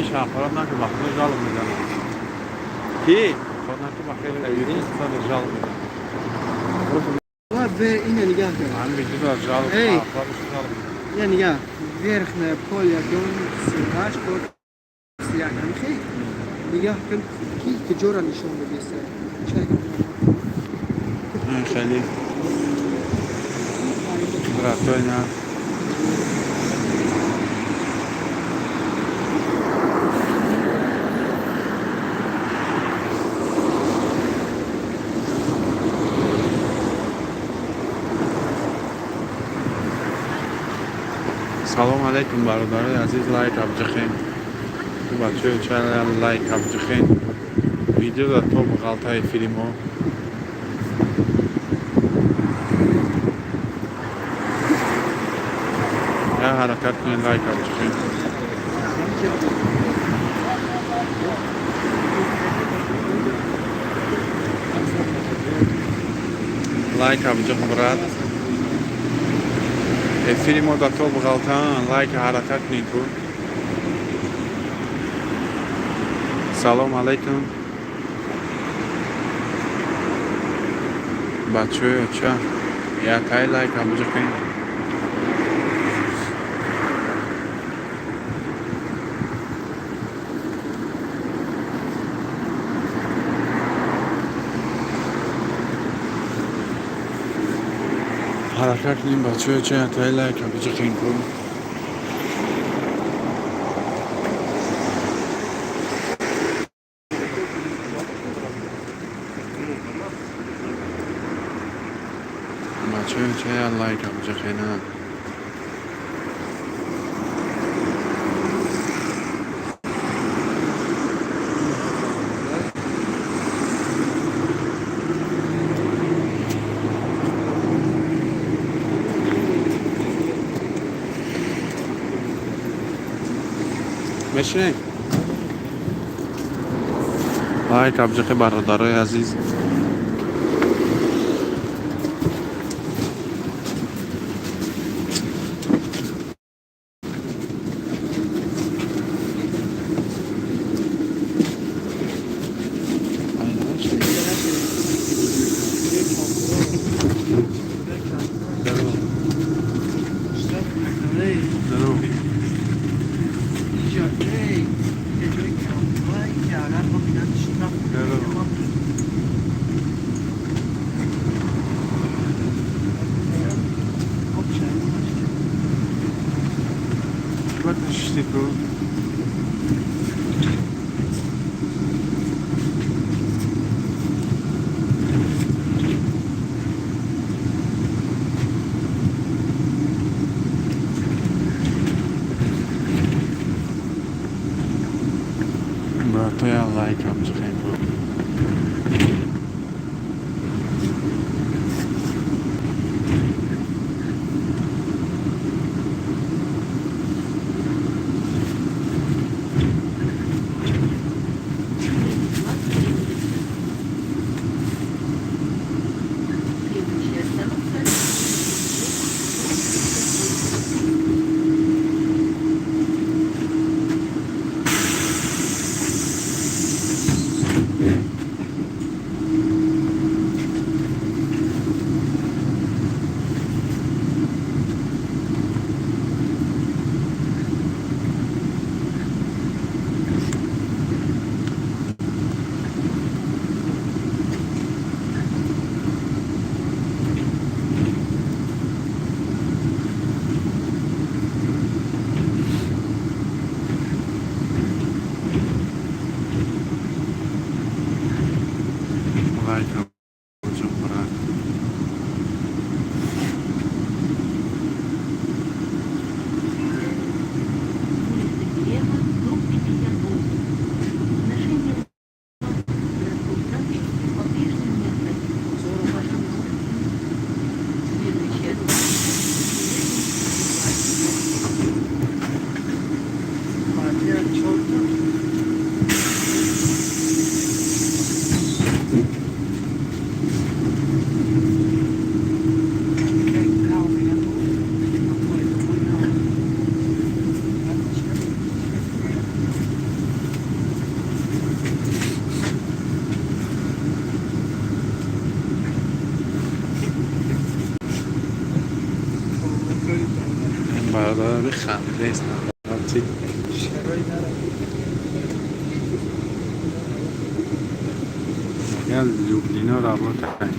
میشه خورد نکن وقتی جال میزنه کی؟ خورد نکن وقتی خیلی استفاده جال میزنه و اینه نگاه کن من بیدی دار جال ای. خوردش جال میزنه یا نگاه верхняя поле дом сираж под سیاه‌کن خیلی نگاه کن کی کجورا نشون بده چه خیلی براتوی نه سلام علیکم برادرای عزیز لایک ابجخین تو بچه چنل لایک ابجخین ویدیو در تو بغلطای فیلمو یا حرکت کنین لایک ابجخین لایک ابجخ براد فیلمو در تو بغلطان لایک حرکت کنین کن سلام علیکم بچه چه یا تای لایک ابجخین حرکت کنین بچه چه تای لایک ابجخین کن بچه چه لایک ابجخینه بشین لایک ابجخ برادرای عزیز Bakıştı bu. Bertoya like amcıkayım bu. برادر میخنده نیستن چی؟ شرایی نداره. گل لوبلینا را بطن